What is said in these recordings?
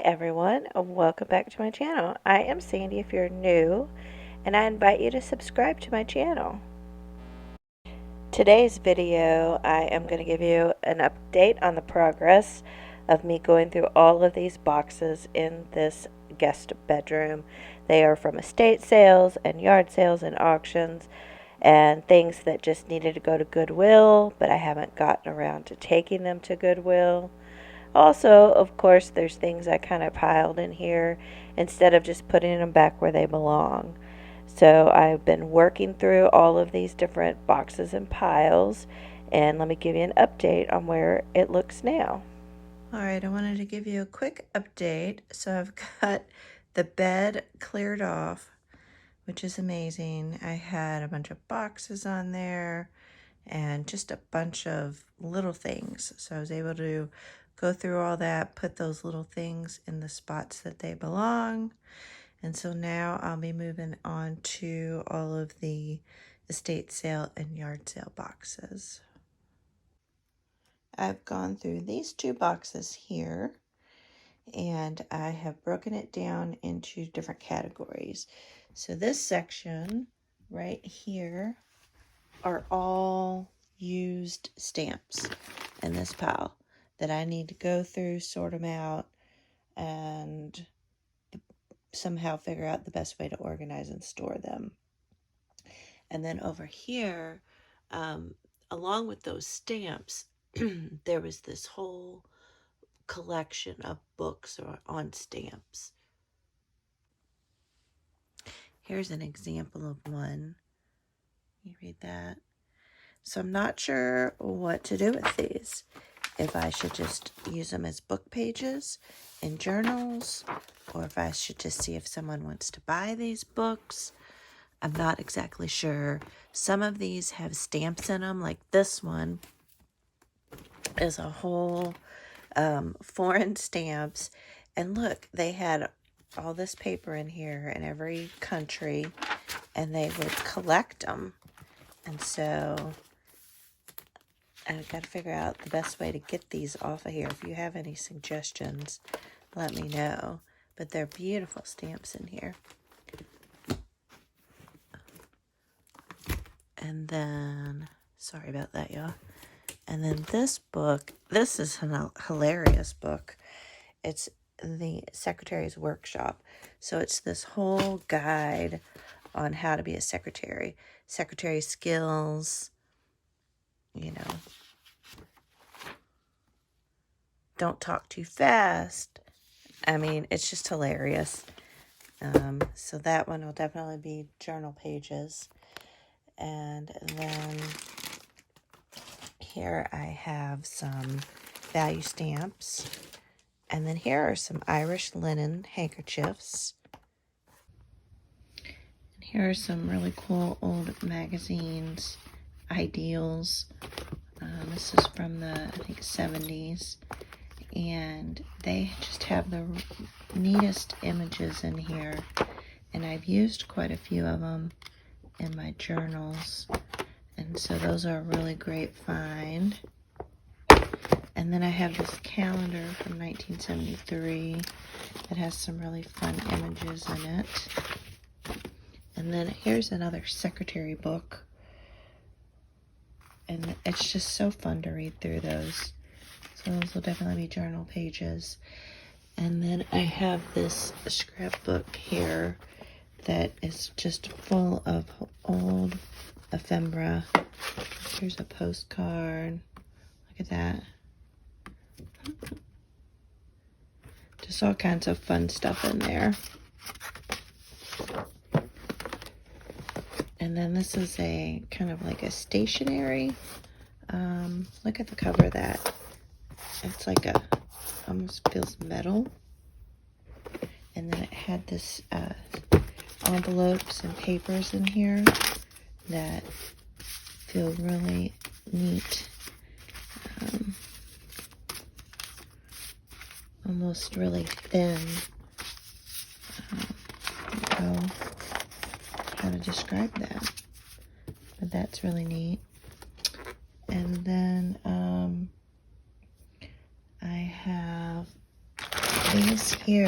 everyone, welcome back to my channel. I am Sandy if you're new, and I invite you to subscribe to my channel. Today's video, I am going to give you an update on the progress of me going through all of these boxes in this guest bedroom. They are from estate sales and yard sales and auctions and things that just needed to go to Goodwill, but I haven't gotten around to taking them to Goodwill. Also, of course, there's things I kind of piled in here instead of just putting them back where they belong. So I've been working through all of these different boxes and piles, and let me give you an update on where it looks now. Alright, I wanted to give you a quick update. So I've got the bed cleared off, which is amazing. I had a bunch of boxes on there and just a bunch of little things. So I was able to go through all that, put those little things in the spots that they belong. And so now I'll be moving on to all of the estate sale and yard sale boxes. I've gone through these two boxes here, and I have broken it down into different categories. So this section right here are all used stamps in this pile that I need to go through, sort them out, and somehow figure out the best way to organize and store them. And then over here, along with those stamps, there was this whole collection of books on stamps. Here's an example of one. You read that? So I'm not sure what to do with these. If I should just use them as book pages in journals, or if I should just see if someone wants to buy these books. I'm not exactly sure. Some of these have stamps in them, like this one is a whole foreign stamps. And look, they had all this paper in here in every country, and they would collect them. And so I've got to figure out the best way to get these off of here. If you have any suggestions, let me know. But they're beautiful stamps in here. And then, sorry about that, y'all. And then this book, this is a hilarious book. It's the Secretary's Workshop. So it's this whole guide on how to be a secretary. Secretary skills, you know. Don't talk too fast. I mean, it's just hilarious. So that one will definitely be journal pages. And then here I have some value stamps. And then here are some Irish linen handkerchiefs. And here are some really cool old magazines, ideals. This is from the, I think, 70s. And they just have the neatest images in here. And I've used quite a few of them in my journals. And so those are a really great find. And then I have this calendar from 1973 that has some really fun images in it. And then here's another secretary book. And it's just so fun to read through those. So those will definitely be journal pages. And then I have this scrapbook here that is just full of old ephemera. Here's a postcard. Look at that. Just all kinds of fun stuff in there. And then this is a kind of like a stationery. Look at the cover of that. It's like a, almost feels metal. And then it had this envelopes and papers in here that feel really neat. Almost really thin. I don't know how to describe that, but that's really neat. And then I have these here,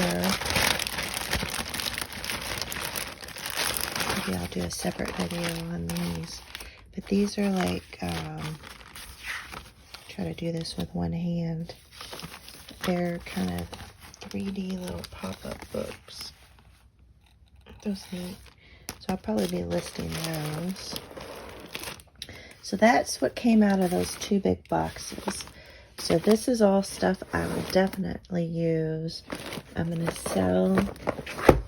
maybe I'll do a separate video on these, but these are like, try to do this with one hand. They're kind of 3D little pop-up books. Those neat. So I'll probably be listing those. So that's what came out of those 2 big boxes. So this is all stuff I will definitely use. I'm going to sell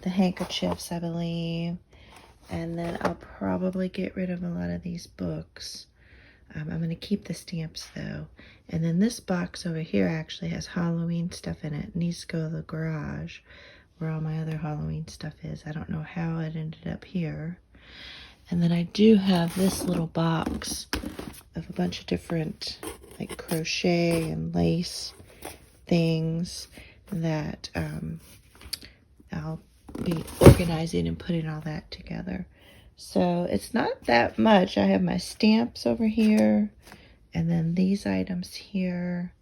the handkerchiefs, I believe. And then I'll probably get rid of a lot of these books. I'm going to keep the stamps though. And then this box over here actually has Halloween stuff in it. It needs to go to the garage where all my other Halloween stuff is. I don't know how it ended up here. And then I do have this little box of a bunch of different like crochet and lace things that I'll be organizing and putting all that together. So it's not that much. I have my stamps over here and then these items here.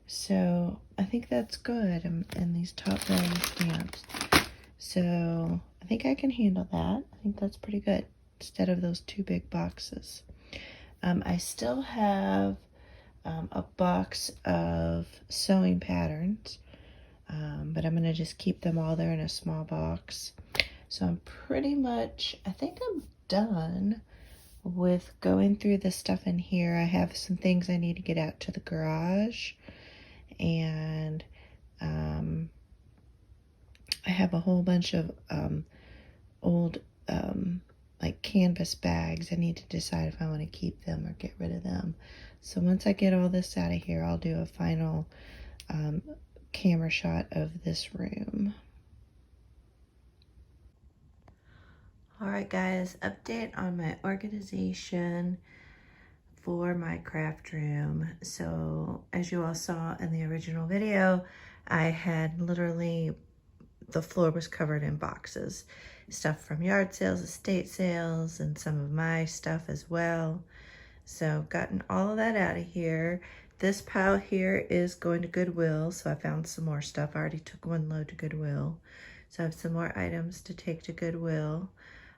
So I think that's good. And these top value stamps. So I think I can handle that. I think that's pretty good instead of those 2 big boxes. I still have a box of sewing patterns, but I'm going to just keep them all there in a small box. So I'm pretty much, I think I'm done with going through the stuff in here. I have some things I need to get out to the garage, and I have a whole bunch of old like canvas bags. I need to decide if I want to keep them or get rid of them. So once I get all this out of here, I'll do a final camera shot of this room. Alright guys, update on my organization for my craft room. So as you all saw in the original video, I had literally, the floor was covered in boxes. Stuff from yard sales, estate sales, and some of my stuff as well. So gotten all of that out of here. This pile here is going to Goodwill, so I found some more stuff. I already took 1 load to Goodwill. So I have some more items to take to Goodwill.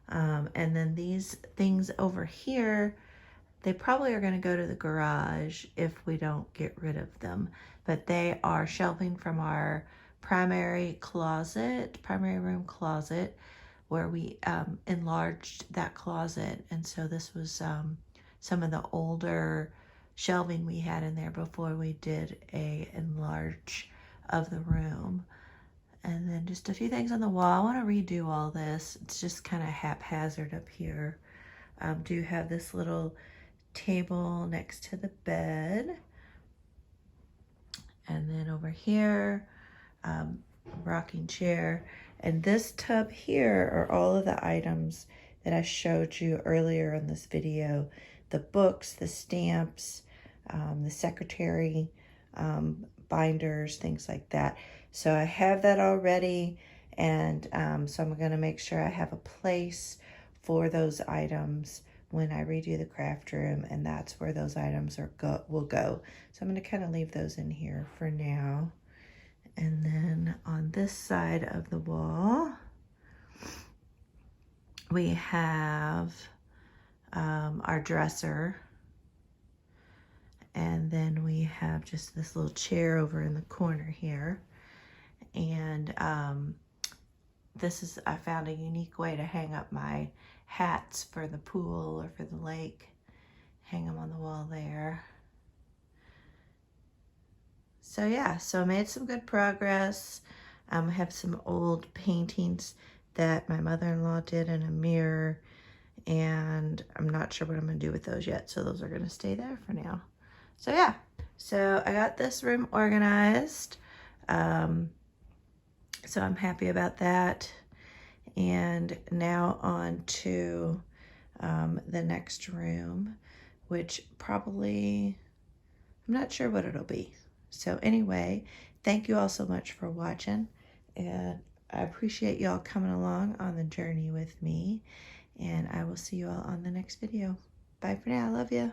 And then these things over here, they probably are going to go to the garage if we don't get rid of them. But they are shelving from our primary room closet, where we enlarged that closet. And so this was some of the older shelving we had in there before we did a enlarge of the room. And then just a few things on the wall. I want to redo all this. It's just kind of haphazard up here. Do have this little table next to the bed. And then over here, rocking chair. And this tub here are all of the items that I showed you earlier in this video. The books, the stamps, the secretary binders, things like that. So I have that already, and so I'm going to make sure I have a place for those items when I redo the craft room, and that's where those items will go. So I'm going to kind of leave those in here for now. And then on this side of the wall, we have our dresser. And then we have just this little chair over in the corner here. And I found a unique way to hang up my hats for the pool or for the lake. Hang them on the wall there. So yeah, so I made some good progress. I have some old paintings that my mother-in-law did in a mirror, and I'm not sure what I'm going to do with those yet, so those are going to stay there for now. So yeah, so I got this room organized, so I'm happy about that. And now on to the next room, which probably, I'm not sure what it'll be. So anyway, thank you all so much for watching, and I appreciate y'all coming along on the journey with me, and I will see you all on the next video. Bye for now. I love you.